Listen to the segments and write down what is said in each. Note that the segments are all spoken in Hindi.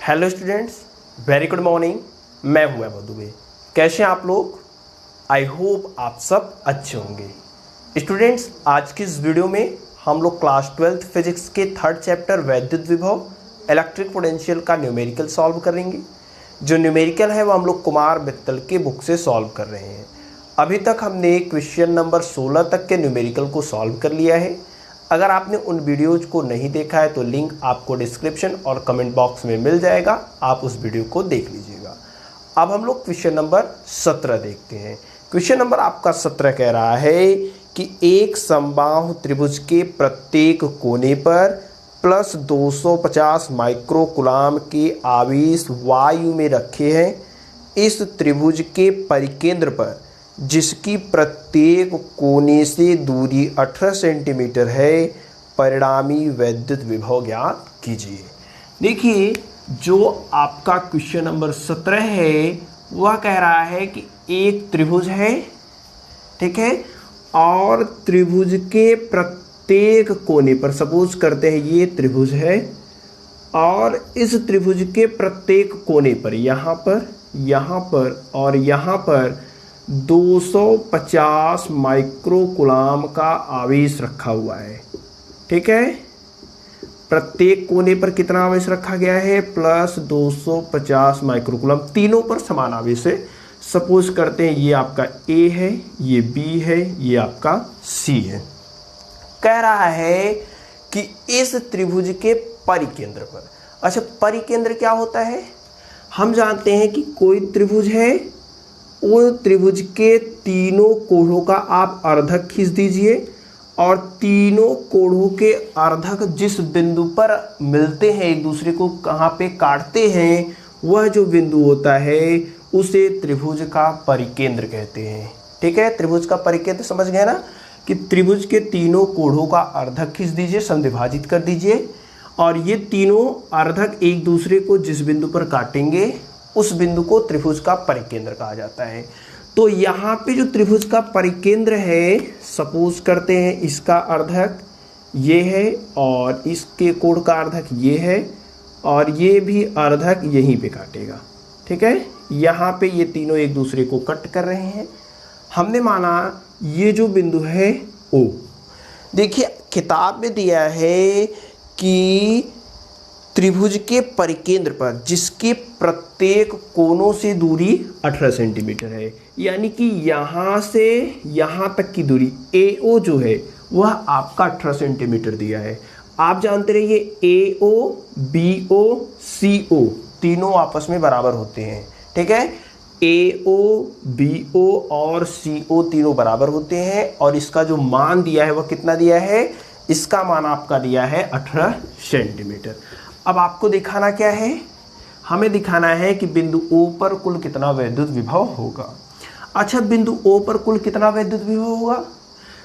Hello students, very good morning. मैं हूं वैभव दुबे। कैसे हैं आप लोग? आई होप आप सब अच्छे होंगे। स्टूडेंट्स, आज की इस वीडियो में हम लोग क्लास 12th फिजिक्स के थर्ड चैप्टर वैद्युत विभव इलेक्ट्रिक पोटेंशियल का न्यूमेरिकल सॉल्व करेंगे। जो न्यूमेरिकल है वो हम लोग कुमार मित्तल के बुक से सॉल्व कर रहे हैं। अभी तक हमने क्वेश्चन नंबर 16 तक के न्यूमेरिकल को सॉल्व कर लिया है। अगर आपने उन वीडियोज को नहीं देखा है तो लिंक आपको डिस्क्रिप्शन और कमेंट बॉक्स में मिल जाएगा, आप उस वीडियो को देख लीजिएगा। अब हम लोग क्वेश्चन नंबर 17 देखते हैं। क्वेश्चन नंबर आपका 17 कह रहा है कि एक समबाहु त्रिभुज के प्रत्येक कोने पर प्लस 250 माइक्रोकुलाम के आवेश वायु में रखे हैं। इस त्रिभुज के परिकेंद्र पर, जिसकी प्रत्येक कोने से दूरी 18 सेंटीमीटर है, परिणामी वैद्युत विभव ज्ञात कीजिए। देखिए, जो आपका क्वेश्चन नंबर 17 है वह कह रहा है कि एक त्रिभुज है, ठीक है, और त्रिभुज के प्रत्येक कोने पर, सपोज करते हैं ये त्रिभुज है और इस त्रिभुज के प्रत्येक कोने पर, यहाँ पर और यहाँ पर 250 माइक्रोकुलाम का आवेश रखा हुआ है। ठीक है, प्रत्येक कोने पर कितना आवेश रखा गया है? प्लस 250 माइक्रोकुलाम, तीनों पर समान आवेश है। सपोज करते हैं ये आपका ए है, ये बी है, ये आपका सी है। कह रहा है कि इस त्रिभुज के परिकेंद्र पर, अच्छा परिकेंद्र क्या होता है? हम जानते हैं कि कोई त्रिभुज है, वो त्रिभुज के तीनों कोणों का आप अर्धक खींच दीजिए और तीनों कोणों के अर्धक जिस बिंदु पर मिलते हैं, एक दूसरे को कहाँ पे काटते हैं, वह जो बिंदु होता है उसे त्रिभुज का परिकेंद्र कहते हैं। ठीक है, त्रिभुज का परिकेंद्र समझ गए ना, कि त्रिभुज के तीनों कोणों का अर्धक खींच दीजिए, समद्विभाजित कर दीजिए और ये तीनों अर्धक एक दूसरे को जिस बिंदु पर काटेंगे उस बिंदु को त्रिभुज का परिकेंद्र कहा जाता है। तो यहाँ पे जो त्रिभुज का परिकेंद्र है, सपोज करते हैं इसका अर्धक ये है और इसके कोण का अर्धक ये है और ये भी अर्धक यहीं पे काटेगा। ठीक है, यहाँ पे ये तीनों एक दूसरे को कट कर रहे हैं। हमने माना ये जो बिंदु है ओ, देखिए किताब में दिया है कि त्रिभुज के परिकेंद्र पर, जिसके प्रत्येक कोनों से दूरी 18 सेंटीमीटर है, यानी कि यहाँ से यहाँ तक की दूरी AO जो है वह आपका 18 सेंटीमीटर दिया है। आप जानते रहिए AO, BO, CO तीनों आपस में बराबर होते हैं। ठीक है, AO, BO और CO तीनों बराबर होते हैं और इसका जो मान दिया है वह कितना दिया है? इसका मान आपका दिया है 18 सेंटीमीटर। अब आपको दिखाना क्या है? हमें दिखाना है कि बिंदु O पर कुल कितना वैद्युत विभव होगा। अच्छा, बिंदु O पर कुल कितना वैद्युत विभव होगा?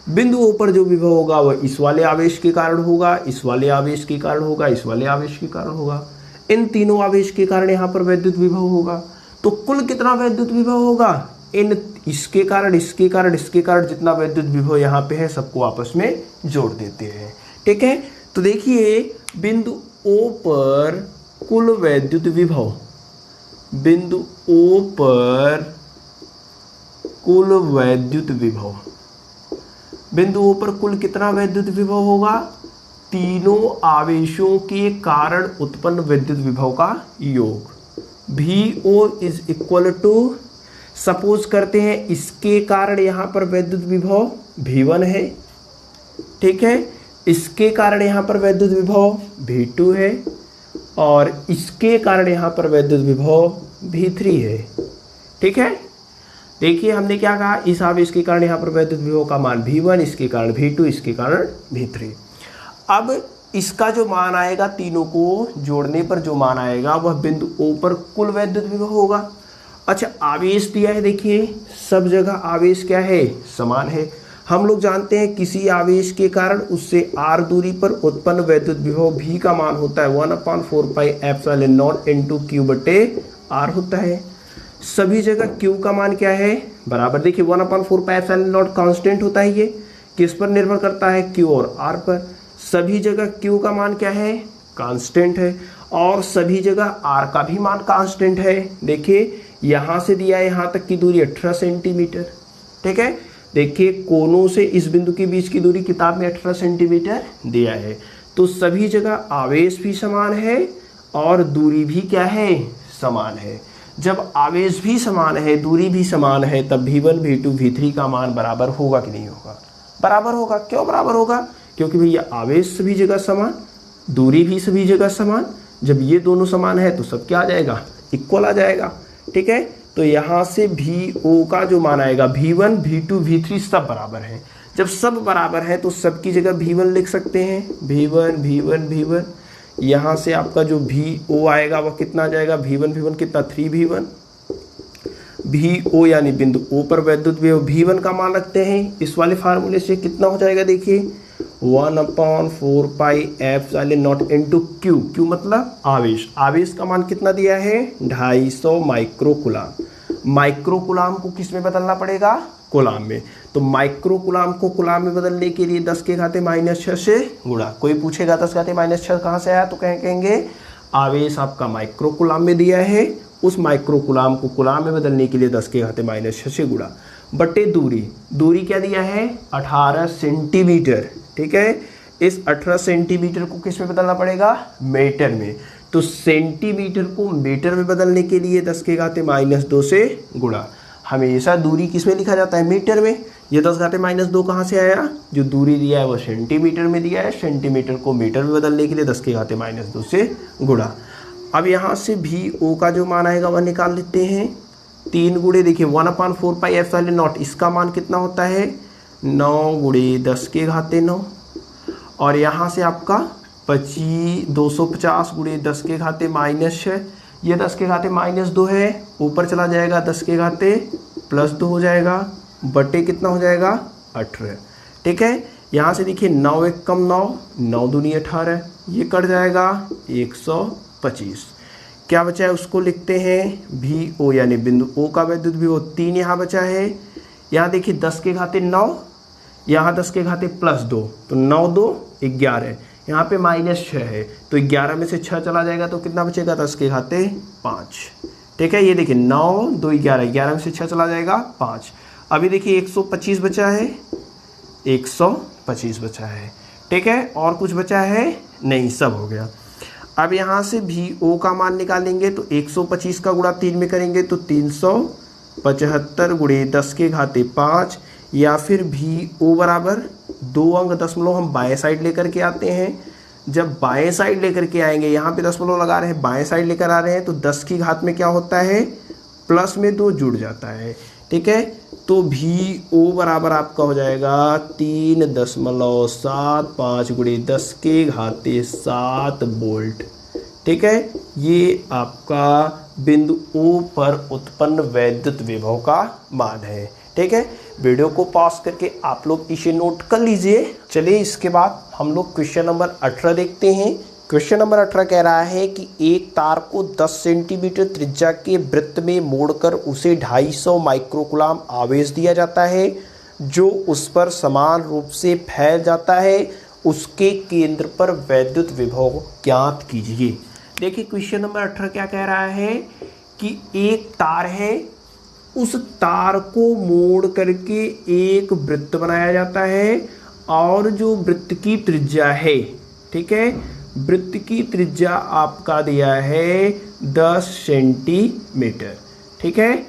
बिंदु O पर जो विभव होगा वह इस वाले आवेश के कारण होगा, इस वाले आवेश के कारण होगा, इस वाले आवेश के कारण होगा। इन तीनों आवेश के कारण यहाँ पर वैद्युत विभव होगा। तो कुल कितना वैद्युत विभव होगा? इन इसके कारण, इसके कारण, इसके कारण जितना वैद्युत विभव यहाँ पे है सबको आपस में जोड़ देते हैं। ठीक है, तो देखिए बिंदु O पर कुल वैद्युत विभव, बिंदु O पर कुल वैद्युत विभव, बिंदु O पर कुल कितना वैद्युत विभव होगा? तीनों आवेशों के कारण उत्पन्न वैद्युत विभव का योग। VO is equal to, suppose करते हैं इसके कारण यहाँ पर वैद्युत विभव V1 है। ठीक है, इसके कारण यहाँ पर वैद्युत विभव V2 है और इसके कारण यहाँ पर वैद्युत विभव V3 है। ठीक है, देखिए हमने क्या कहा, इस आवेश के कारण यहाँ पर वैद्युत विभव का मान V1, इसके कारण V2, इसके कारण V3। अब इसका जो मान आएगा, तीनों को जोड़ने पर जो मान आएगा वह बिंदु O पर कुल वैद्युत विभव होगा। अच्छा, आवेश दिया है, देखिए सब जगह आवेश क्या है? समान है। हम लोग जानते हैं किसी आवेश के कारण उससे r दूरी पर उत्पन्न वैद्युत विभव V का मान होता है 1/4 pi epsilon not into Q/r होता है। सभी जगह Q का मान क्या है? बराबर, देखिए 1/4 पाई एप्सिलॉन नॉट कांस्टेंट होता है। ये किस पर निर्भर करता है? Q और R पर। सभी जगह Q का मान क्या है? कांस्टेंट है। और सभी जगह r का भी मान कांस्टेंट है। देखिए यहाँ से दिया है यहाँ तक की दूरी 18 सेंटीमीटर, ठीक है। देखिए कोनों से इस बिंदु के बीच की दूरी किताब में 18 सेंटीमीटर दिया है, तो सभी जगह आवेश भी समान है और दूरी भी क्या है, समान है। जब आवेश भी समान है, दूरी भी समान है, तब V1 V2 V3 का मान बराबर होगा कि नहीं होगा, बराबर होगा। क्यों बराबर होगा, क्योंकि भैया आवेश सभी जगह समान, दूरी भी सभी जगह समान। जब ये दोनों समान है तो सब क्या आ जाएगा, इक्वल आ जाएगा, ठीक है। तो यहाँ से VO का जो मान आएगा V1 V2 V3 सब बराबर है। जब सब बराबर है तो सबकी जगह V1 लिख सकते हैं, V1 V1 V1। यहाँ से आपका जो VO आएगा वह कितना आ जाएगा, V1 V1 कितना 3V1। VO यानी बिंदु O पर वैद्युत विभव V1 का मान रखते हैं, इस वाले फार्मूले से कितना हो जाएगा, देखिए 1/4 pi epsilon not into Q। Q मतलब आवेश, आवेश का मान कितना दिया है 250 माइक्रोकुलाम। माइक्रोकुलाम को किस में बदलना पड़ेगा, कुलाम में। तो माइक्रोकुलाम को कुलाम में बदलने के लिए 10 के घाते -6 से गुणा। कोई पूछेगा 10 घाते -6 कहाँ से आया, तो कहेंगे आवेश आपका माइक्रोकुलाम में दिया है, उस माइक्रोकुलाम को कुलाम में बदलने के लिए 10 के घाते -6 से गुणा बटे दूरी। दूरी क्या दिया है 18 सेंटीमीटर, ठीक है। इस 18 सेंटीमीटर को किस में बदलना पड़ेगा, मीटर में। तो सेंटीमीटर को मीटर में बदलने के लिए 10 के घाते -2 से गुणा। हमेशा दूरी किस में लिखा जाता है, मीटर में। ये 10 घाते -2 कहाँ से आया, जो दूरी दिया है वो सेंटीमीटर में दिया है, सेंटीमीटर को मीटर में बदलने के लिए 10 के घाते -2 से गुणा। अब यहाँ से VO का जो मान आएगा वह निकाल लेते हैं। 3 गुणे देखिए 1/4 पाई एप्सिलॉन नॉट, इसका मान कितना होता है 9 गुणे 10 के घाते 9। और यहाँ से आपका 250 गुणे 10 के घाते -6, ये 10 के घाते -2 है, ऊपर चला जाएगा 10 के घाते +2 हो जाएगा, बटे कितना हो जाएगा 18, ठीक है। यहाँ से देखिए 9 1 कम 9, 9 दूनी 18, ये कट जाएगा 125। क्या बचा है उसको लिखते हैं VO यानी बिंदु O का वैद्युत विभव 3 यहाँ बचा है। यहाँ देखिए 10 के घाते 9, यहाँ 10 के घाते +2, तो 9 2 11, यहाँ पे -6 है, तो 11 में से 6 चला जाएगा तो कितना बचेगा 10 के घाते 5, ठीक है। ये देखिए 9 2 11, 11 में से 6 चला जाएगा 5। अभी देखिए 125 बचा है, 125 बचा है, ठीक है। और कुछ बचा है नहीं, सब हो गया। अब यहाँ से VO का मान निकालेंगे तो 125 का गुणा 3 में करेंगे तो 375 गुणे 10 के घाते 5, या फिर VO बराबर 2 अंक दशमलव हम बाएं साइड लेकर के आते हैं। जब बाएं साइड लेकर के आएंगे, यहाँ पे दशमलव लगा रहे हैं, बाएं साइड लेकर आ रहे हैं, तो 10 की घात में क्या होता है प्लस में 2 जुड़ जाता है, ठीक है। तो VO बराबर आपका हो जाएगा 3.75 गुणे 10 के घाते 7 वोल्ट, ठीक है। ये आपका बिंदु O पर उत्पन्न वैद्युत विभव का मान है, ठीक है। वीडियो को पॉज करके आप लोग इसे नोट कर लीजिए। चलिए इसके बाद हम लोग क्वेश्चन नंबर 18 देखते हैं। क्वेश्चन नंबर 18 कह रहा है कि एक तार को 10 सेंटीमीटर त्रिज्या के वृत्त में मोड़कर उसे 250 माइक्रोकुलाम आवेश दिया जाता है, जो उस पर समान रूप से फैल जाता है। उसके केंद्र पर वैद्युत विभव ज्ञात कीजिए। देखिए क्वेश्चन नंबर 18 क्या कह रहा है कि एक तार है, उस तार को मोड़ करके एक वृत्त बनाया जाता है, और जो वृत्त की त्रिज्या है, ठीक है, वृत्त की त्रिज्या आपका दिया है 10 सेंटीमीटर, ठीक है।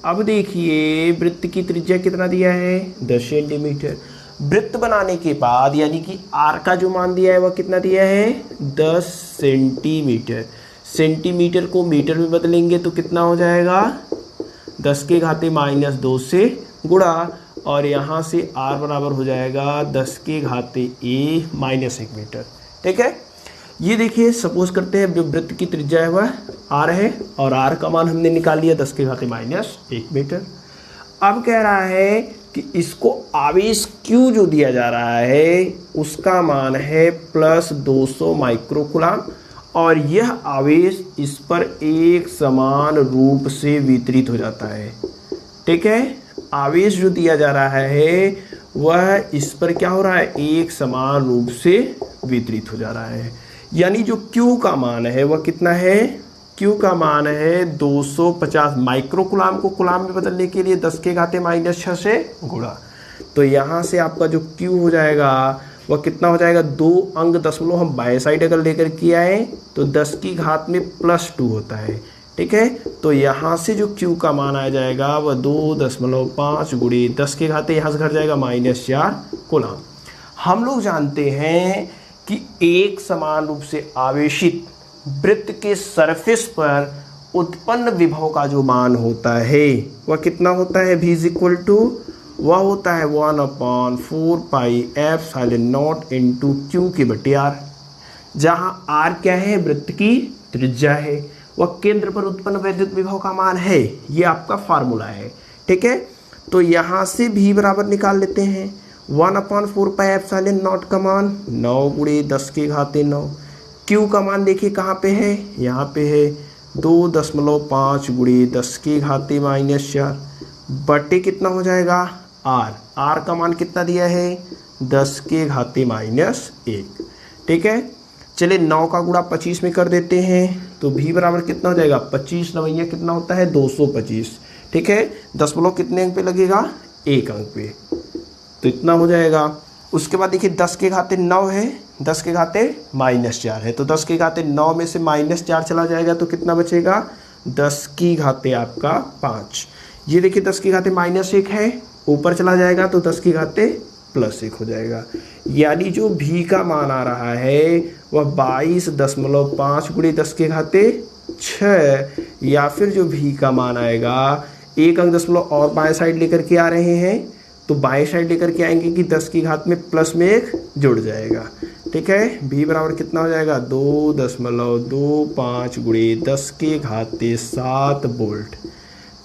अब देखिए वृत्त की त्रिज्या कितना दिया है 10 सेंटीमीटर। वृत्त बनाने के बाद यानी कि R का जो मान दिया है वह कितना दिया है 10 सेंटीमीटर। सेंटीमीटर को मीटर में बदलेंगे तो कितना हो जाएगा 10 के घाते -2 से गुणा, और यहाँ से R बराबर हो जाएगा 10 के घाते -1 मीटर, ठीक है। ये देखिए सपोज करते हैं जो वृत्त की त्रिज्या है वह R है, और R का मान हमने निकाल लिया 10 के घाते -1 मीटर। अब कह रहा है कि इसको आवेश Q जो दिया जा रहा है उसका मान है +200 माइक्रोकुलाम, और यह आवेश इस पर एक समान रूप से वितरित हो जाता है, ठीक है। आवेश जो दिया जा रहा है वह इस पर क्या हो रहा है एक समान रूप से वितरित हो जा रहा है। यानी जो Q का मान है वह कितना है, Q का मान है 250 माइक्रोकुलाम को कुलाम में बदलने के लिए 10 के घाते -6 से गुणा। तो यहाँ से आपका जो Q हो जाएगा वह कितना हो जाएगा, 2 अंक दशमलव हम बाएं साइड अगर लेकर के आए तो 10 की घात में +2 होता है। ठीक है, तो यहाँ से जो Q का मान आ जाएगा वह 2.5 गुणे 10 के घाते यहाँ से घट जाएगा -4 कुलाम। हम लोग जानते हैं कि एक समान रूप से आवेशित वृत्त के सरफेस पर उत्पन्न विभव का जो मान होता है वह कितना होता है, v = वह होता है 1/4 पाई एप्सिलॉन0 इंटू Q/r, जहाँ r क्या है, वृत्त की त्रिज्या है, वह केंद्र पर उत्पन्न वैद्युत विभव का मान है। ये आपका फार्मूला है। ठीक है, तो यहाँ से v बराबर निकाल लेते हैं 1/4 पाई एप्सिलॉन0 का मान 9 गुणे 10 के घाते 9। Q का मान देखिए कहाँ पे है, यहाँ पे है 2.5 गुणे 10 के घाते -4 बटे कितना हो जाएगा r का मान कितना दिया है 10 के घाते -1। ठीक है, चलिए 9 का गुणा 25 में कर देते हैं तो v बराबर कितना हो जाएगा, 25 नवैया कितना होता है 225। ठीक है, दशमलव कितने अंक पे लगेगा, 1 अंक पे, तो इतना हो जाएगा। उसके बाद देखिए 10 के घाते 9 है, 10 के घाते -4 है, तो 10 के घाते 9 में से -4 चला जाएगा तो कितना बचेगा, 10 की घाते आपका 5। ये देखिए 10 की घाते -1 है, ऊपर चला जाएगा तो 10 की घाते +1 हो जाएगा। यानी जो v का मान आ रहा है वह 22.5 गुणे 10 के घाते 6, या फिर जो v का मान आएगा 1 अंक दशमलव और बाएं साइड लेकर के आ रहे हैं तो बाएं साइड लेकर के आएंगे कि 10 की घात में +1 जुड़ जाएगा। ठीक है, v बराबर कितना हो जाएगा 2.25 गुणे 10 के घाते 7 वोल्ट।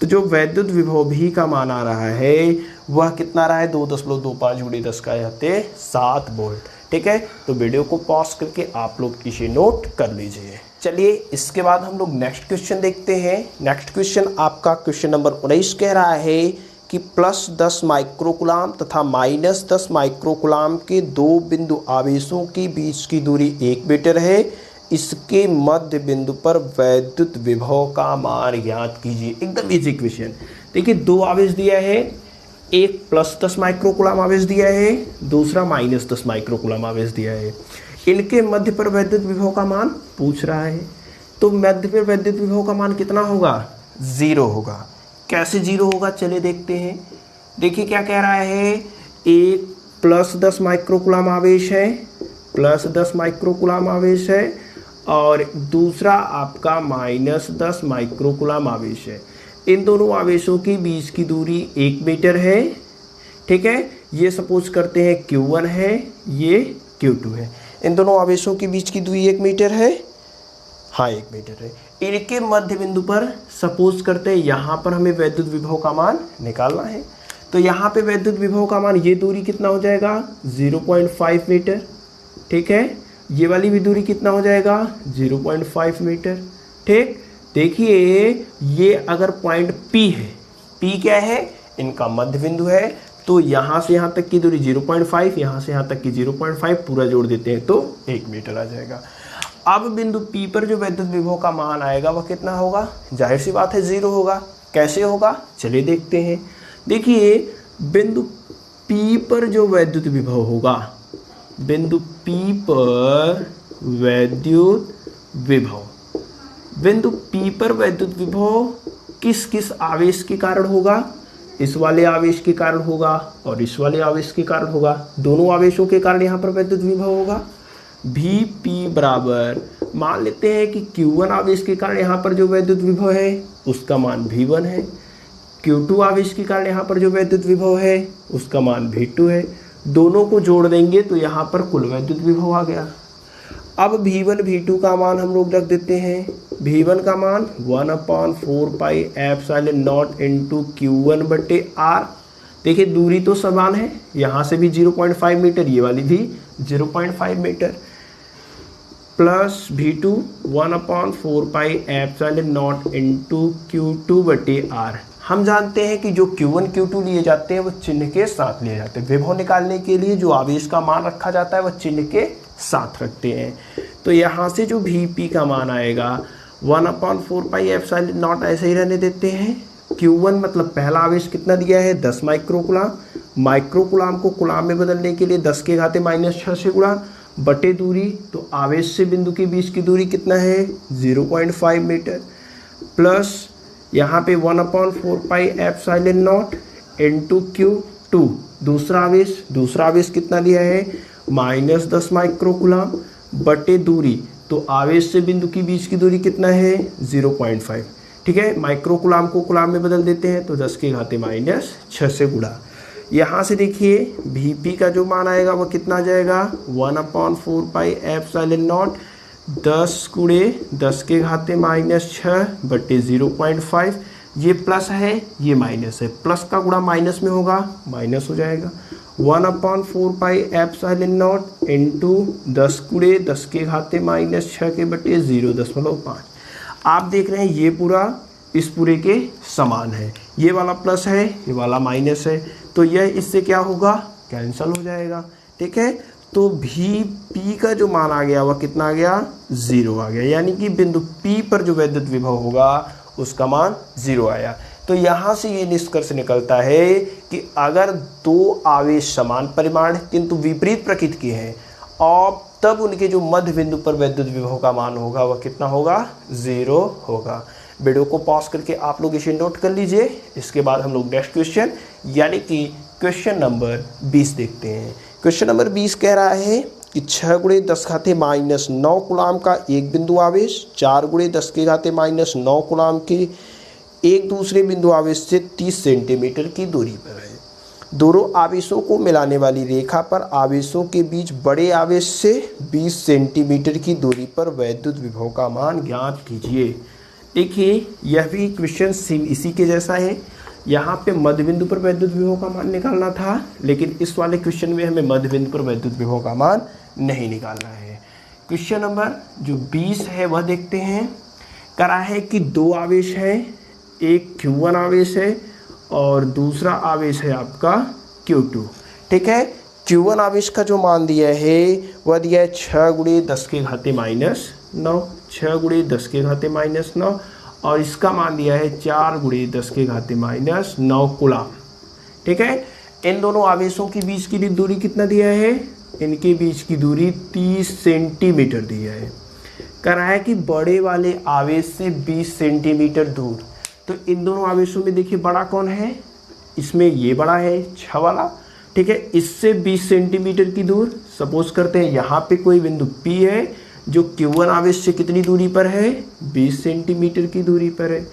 तो जो वैद्युत विभव v का मान आ रहा है वह कितना रहा है, 2.25 गुणे 10 का घाते 7 वोल्ट। ठीक है, तो वीडियो को पॉज करके आप लोग इसे नोट कर लीजिए। चलिए इसके बाद हम लोग नेक्स्ट क्वेश्चन देखते हैं। नेक्स्ट क्वेश्चन आपका क्वेश्चन नंबर 19 कह रहा है कि +10 माइक्रोकुलाम तथा -10 माइक्रोकुलाम के दो बिंदु आवेशों के बीच की दूरी 1 मीटर है। इसके मध्य बिंदु पर वैद्युत विभव का मान ज्ञात कीजिए। एकदम इजी क्वेश्चन। देखिए दो आवेश दिया है, एक +10 माइक्रोकुलाम आवेश दिया है, दूसरा -10 माइक्रोकुलाम आवेश दिया है। इनके मध्य पर वैद्युत विभव का मान पूछ रहा है, तो मध्य पर वैद्युत विभव का मान कितना होगा, 0 होगा। कैसे 0 होगा चलिए देखते हैं। देखिए क्या कह रहा है, एक +10 माइक्रोकुलाम आवेश है, +10 माइक्रोकुलाम आवेश है, और दूसरा आपका -10 माइक्रोकुलाम आवेश है। इन दोनों आवेशों के बीच की दूरी 1 मीटर है। ठीक है, ये सपोज करते हैं Q1 है, ये Q2 है। इन दोनों आवेशों के बीच की दूरी 1 मीटर है, हाँ 1 मीटर है। इनके मध्य बिंदु पर सपोज करते हैं यहाँ पर हमें वैद्युत विभव का मान निकालना है, तो यहाँ पे वैद्युत विभव का मान, ये दूरी कितना हो जाएगा 0.5 मीटर। ठीक है, ये वाली भी दूरी कितना हो जाएगा 0.5 मीटर। ठीक, देखिए ये अगर पॉइंट P है, P क्या है, इनका मध्य बिंदु है, तो यहाँ से यहाँ तक की दूरी 0.5, यहाँ से यहाँ तक की 0.5 पूरा जोड़ देते हैं तो 1 मीटर आ जाएगा। अब बिंदु P पर जो वैद्युत विभव का मान आएगा वह कितना होगा, जाहिर सी बात है 0 होगा। कैसे होगा चलिए देखते हैं। देखिए बिंदु P पर जो वैद्युत विभव होगा, बिंदु P पर वैद्युत विभव, बिंदु P पर वैद्युत विभव किस किस आवेश के कारण होगा, इस वाले आवेश के कारण होगा और इस वाले आवेश के कारण होगा। दोनों आवेशों के कारण यहाँ पर वैद्युत विभव होगा। Vp बराबर मान लेते हैं कि Q1 आवेश के कारण यहाँ पर जो वैद्युत विभव है उसका मान V1 है, Q2 आवेश के कारण यहाँ पर जो वैद्युत विभव है उसका मान V2 है। दोनों को जोड़ देंगे तो यहाँ पर कुल वैद्युत विभव आ गया। अब V1 V2 का मान हम लोग रख देते हैं। V1 का मान 1/4 पाई एप्सिलॉन0 इंटू Q1/R। देखिए दूरी तो समान है, यहाँ से भी 0.5 मीटर, ये वाली भी 0.5 मीटर, प्लस V2 1/4 पाई एप्सिलॉन0 इंटू Q2/R। हम जानते हैं कि जो Q1 Q2 लिए जाते हैं वो चिन्ह के साथ लिए जाते हैं। विभव निकालने के लिए जो आवेश का मान रखा जाता है वह चिन्ह के साथ रखते हैं। तो यहाँ से जो Vp का मान आएगा 1/4πε0 ऐसे ही रहने देते हैं। Q1 मतलब पहला आवेश कितना दिया है 10 माइक्रोकुलाम, माइक्रोकुलाम को कुलाम में बदलने के लिए 10 के घाते -6 से गुणा बटे दूरी, तो आवेश से बिंदु के बीच की दूरी कितना है 0.5 मीटर, प्लस यहाँ पे 1/4πε0 इंटू Q2 दूसरा आवेश कितना दिया है -10 माइक्रोकुलाम बटे दूरी, तो आवेश से बिंदु के बीच की दूरी कितना है 0.5। ठीक है, माइक्रोकुलाम को कुलाम में बदल देते हैं तो 10 के घाते -6 से गुणा। यहाँ से देखिए Vp का जो मान आएगा वो कितना आ जाएगा 1/4πε0 10 गुणे 10 के घाते -6 बटे 0.5। ये प्लस है ये माइनस है, प्लस का गुणा माइनस में होगा माइनस हो जाएगा। 1/4πε0 इंटू 10 गुणे 10 के घाते -6 के बटे 0.5। आप देख रहे हैं ये पूरा इस पूरे के समान है, ये वाला प्लस है ये वाला माइनस है, तो यह इससे क्या होगा कैंसिल हो जाएगा। ठीक है, तो Vp का जो मान आ गया वह कितना आ गया 0 आ गया, यानी कि बिंदु P पर जो वैद्युत विभव होगा उसका मान 0 आया। तो यहाँ से ये निष्कर्ष निकलता है कि अगर दो आवेश समान परिमाण किंतु विपरीत प्रकृति के हैं और तब उनके जो मध्य बिंदु पर वैद्युत विभव का मान होगा वह कितना होगा 0 होगा। वीडियो को पॉज करके आप लोग इसे नोट कर लीजिए। इसके बाद हम लोग नेक्स्ट क्वेश्चन यानी कि क्वेश्चन नंबर 20 देखते हैं। क्वेश्चन नंबर 20 कह रहा है कि 6 गुणे 10 घाते -9 कुलाम का एक बिंदु आवेश 4 गुणे 10 के घाते -9 कुलाम के एक दूसरे बिंदु आवेश से 30 सेंटीमीटर की दूरी पर है। दोनों आवेशों को मिलाने वाली रेखा पर आवेशों के बीच बड़े आवेश से 20 सेंटीमीटर की दूरी पर वैद्युत विभव का मान ज्ञात कीजिए। देखिए यह भी क्वेश्चन सेम इसी के जैसा है। यहाँ पे मध्य बिंदु पर वैद्युत विभव का मान निकालना था, लेकिन इस वाले क्वेश्चन में हमें मध्य बिंदु पर वैद्युत विभव का मान नहीं निकालना है। क्वेश्चन नंबर जो 20 है वह देखते हैं। करा है कि दो आवेश है, एक Q1 आवेश है और दूसरा आवेश है आपका Q2। ठीक है, Q1 आवेश का जो मान दिया है वह दिया है 6 गुणे 10 के घाते -9, 6 गुणे 10 के घाते -9, और इसका मान दिया है 4 गुणे 10 के घाते -9 कुलाम। ठीक है, इन दोनों आवेशों के बीच की दूरी कितना दिया है, इनके बीच की दूरी 30 सेंटीमीटर दिया है। करा है कि बड़े वाले आवेश से 20 सेंटीमीटर दूर, तो इन दोनों आवेशों में देखिए बड़ा कौन है, इसमें ये बड़ा है 6 वाला। ठीक है, इससे 20 सेंटीमीटर की दूर, सपोज करते हैं यहाँ पे कोई बिंदु P है जो Q1 आवेश से कितनी दूरी पर है 20 सेंटीमीटर की दूरी पर है।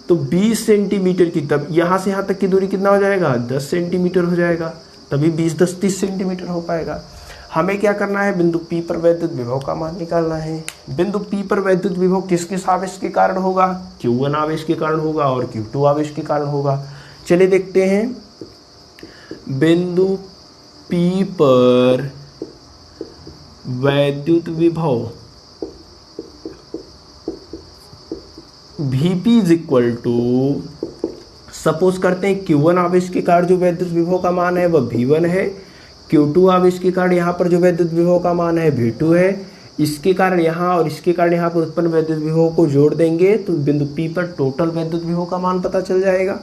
तो 20 सेंटीमीटर की, तब यहाँ से यहाँ तक की दूरी कितना हो जाएगा 10 सेंटीमीटर हो जाएगा, तभी 20 10 30 सेंटीमीटर हो पाएगा। हमें क्या करना है, बिंदु P पर वैद्युत विभव का मान निकालना है। बिंदु P पर वैद्युत विभव किस किस आवेश के कारण होगा, Q1 आवेश के कारण होगा और Q2 आवेश के कारण होगा। चलिए देखते हैं। बिंदु P पर वैद्युत विभव Vp is equal to, suppose करते हैं Q1 आवेश के कारण जो वैद्युत विभव का मान है वह V1 है, Q2 आवेश के कारण यहाँ पर जो वैद्युत विभव का मान है V2 है। इसके कारण यहाँ और इसके कारण यहाँ पर उत्पन्न वैद्युत विभव को जोड़ देंगे तो बिंदु P पर टोटल वैद्युत विभव का मान पता चल जाएगा।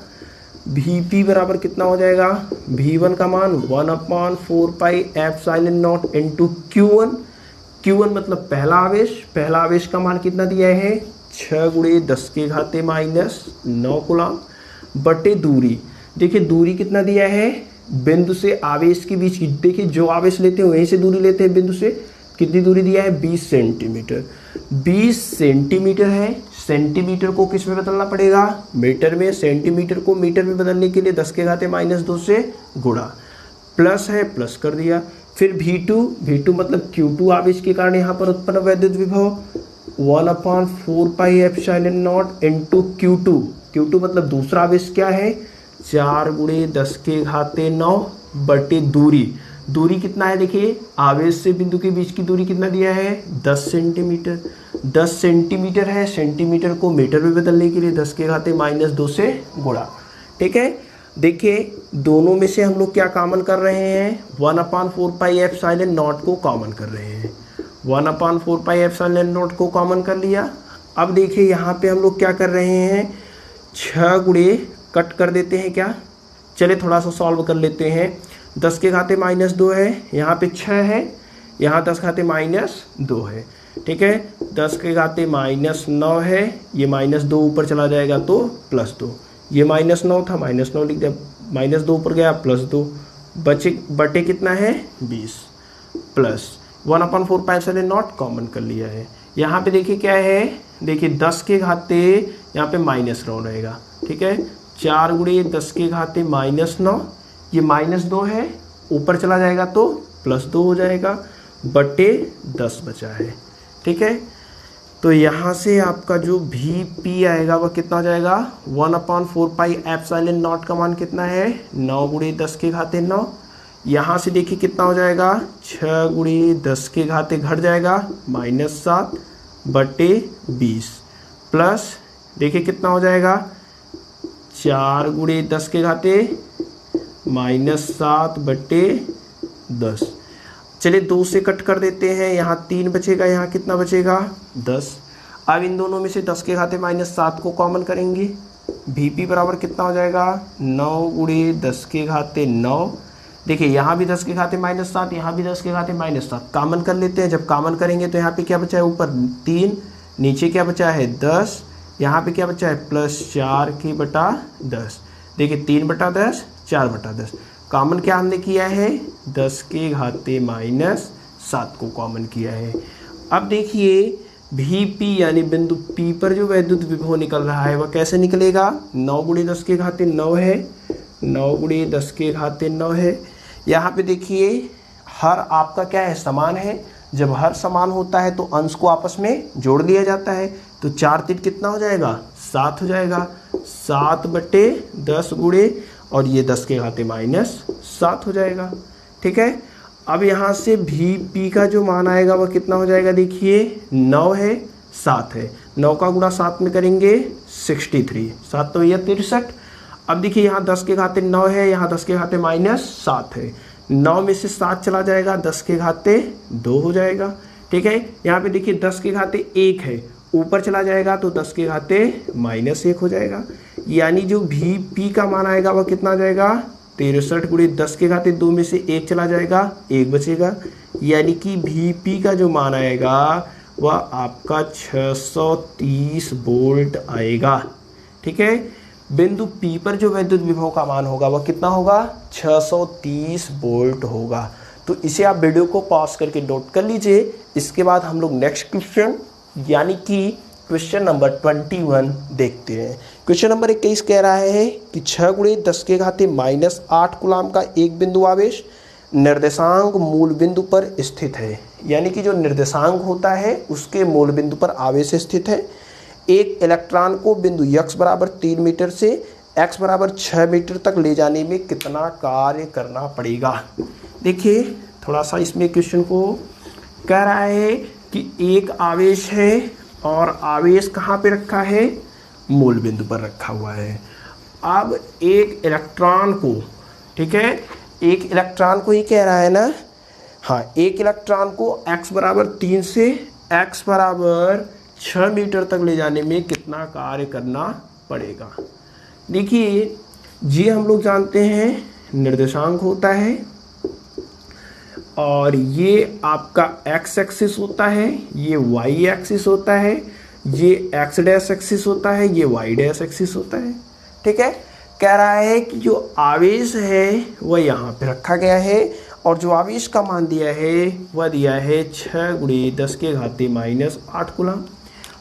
Vp बराबर कितना हो जाएगा, V1 का मान 1/4πε0 इंटू Q1 मतलब पहला आवेश का मान कितना दिया है 6 गुणे 10 के घाते -9 कुलाम बटे दूरी। देखिए दूरी कितना दिया है, बिंदु से आवेश के बीच की, देखिए जो आवेश लेते हैं वहीं से दूरी लेते हैं, बिंदु से कितनी दूरी दिया है 20 सेंटीमीटर। 20 सेंटीमीटर है, सेंटीमीटर को किस में बदलना पड़ेगा मीटर में, सेंटीमीटर को मीटर में बदलने के लिए 10 के घाते -2 से गुणा, प्लस है प्लस कर दिया। फिर V2 मतलब Q2 आवेश के कारण यहाँ पर उत्पन्न वैद्युत विभव 1/4πε0 इंटू Q2 मतलब दूसरा आवेश क्या है 4 गुणे 10 के घाते 9 बटे दूरी कितना है, देखिए आवेश से बिंदु के बीच की दूरी कितना दिया है 10 सेंटीमीटर। 10 सेंटीमीटर है, सेंटीमीटर को मीटर में बदलने के लिए 10 के घाते -2 से गुणा। ठीक है, देखिए दोनों में से हम लोग क्या कॉमन कर रहे हैं 1/4πε0 को कॉमन कर रहे हैं। 1/4πε0 को कॉमन कर लिया। अब देखिए यहाँ पे हम लोग क्या कर रहे हैं, 6 गुणे कट कर देते हैं क्या, चले थोड़ा सा सॉल्व कर लेते हैं। 10 के घाते -2 है, यहाँ पे 6 है, यहाँ 10 घाते -2 है, ठीक है। 10 के घाते -9 है, ये -2 ऊपर चला जाएगा तो +2, ये -9 था, -9 लिख दिया, -2 ऊपर गया +2, बटे कितना है 20 प्लस 1/4πε0 कॉमन कर लिया है। यहाँ पे देखिए क्या है, देखिए 10 के घाते यहाँ पे -9 रहेगा, ठीक है। 4 गुणे 10 के घाते -9, ये -2 है, ऊपर चला जाएगा तो +2 हो जाएगा, बटे 10 बचा है, ठीक है। तो यहाँ से आपका जो Vp आएगा वह कितना हो जाएगा, 1/4πε0 का मान कितना है, 9 गुणे 10 के घाते 9। यहाँ से देखिए कितना हो जाएगा, 6 गुणे 10 के घाते घट जाएगा -7 बटे 20 प्लस देखिए कितना हो जाएगा, 4 गुणे 10 के घाते -7 बटे 10। चलिए 2 से कट कर देते हैं, यहाँ 3 बचेगा, यहाँ कितना बचेगा 10। अब इन दोनों में से 10 के घाते -7 को कॉमन करेंगे, Vp बराबर कितना हो जाएगा, 9 गुणे 10 के घाते 9। देखिए यहाँ भी 10 के घाते -7, यहाँ भी 10 के घाते -7, कॉमन कर लेते हैं। जब कॉमन करेंगे तो यहाँ पे क्या बचा है, ऊपर 3, नीचे क्या बचा है 10, यहाँ पे क्या बचा है +4 के बटा 10। देखिए 3/10, 4/10, कॉमन क्या हमने किया है, 10 के घाते -7 को कॉमन किया है। अब देखिए Vp यानी बिंदु P पर जो वैद्युत विभव निकल रहा है वह कैसे निकलेगा, 9 गुणे 10 के घाते 9 है, 9 गुणे 10 के घाते 9 है। यहाँ पे देखिए हर आपका क्या है, समान है। जब हर समान होता है तो अंश को आपस में जोड़ लिया जाता है, तो 4 कितना हो जाएगा, 7 हो जाएगा, 7 बटे 10 गुणे और ये 10 के घाते -7 हो जाएगा, ठीक है। अब यहाँ से Vp का जो मान आएगा वह कितना हो जाएगा, देखिए 9 है, 7 है, 9 का गुणा 7 में करेंगे 63, 7 तो यह 63। अब देखिए यहाँ 10 के घाते 9 है, यहाँ 10 के घाते -7 है, 9 में से 7 चला जाएगा, 10 के घाते 2 हो जाएगा, ठीक है। यहाँ पे देखिए 10 के घाते 1 है, ऊपर चला जाएगा तो 10 के घाते -1 हो जाएगा। यानी जो Vp का मान आएगा वह कितना आ जाएगा, 63 गुणे 10 के घाते 2 में से 1 चला जाएगा, 1 बचेगा। यानी कि Vp का जो मान आएगा वह आपका 630 वोल्ट आएगा, ठीक है। बिंदु P पर जो वैद्युत विभव का मान होगा वह कितना होगा, 630 वोल्ट होगा। तो इसे आप वीडियो को पॉज करके नोट कर लीजिए। इसके बाद हम लोग नेक्स्ट क्वेश्चन यानी कि क्वेश्चन नंबर 21 देखते हैं। क्वेश्चन नंबर 21 कह रहा है कि 6 गुणे 10 के घाते -8 कूलाम का एक बिंदु आवेश निर्देशांक मूल बिंदु पर स्थित है। यानी कि जो निर्देशांक होता है उसके मूल बिंदु पर आवेश स्थित है। एक इलेक्ट्रॉन को बिंदु x बराबर 3 मीटर से x बराबर 6 मीटर तक ले जाने में कितना कार्य करना पड़ेगा। देखिए थोड़ा सा इसमें क्वेश्चन को कह रहा है कि एक आवेश है और आवेश कहाँ पे रखा है, मूल बिंदु पर रखा हुआ है। अब एक इलेक्ट्रॉन को, ठीक है, एक इलेक्ट्रॉन को ही कह रहा है ना, हाँ, एक इलेक्ट्रॉन को x बराबर 3 से x बराबर 6 मीटर तक ले जाने में कितना कार्य करना पड़ेगा। देखिए ये हम लोग जानते हैं निर्देशांक होता है और ये आपका x एक्सिस होता है, ये y एक्सिस होता है, ये x डैश एक्सिस होता है, ये y डैश एक्सिस होता है, ठीक है। कह रहा है कि जो आवेश है वह यहाँ पे रखा गया है और जो आवेश का मान दिया है वह दिया है 6 गुणे 10 के घाते -8 कूलम।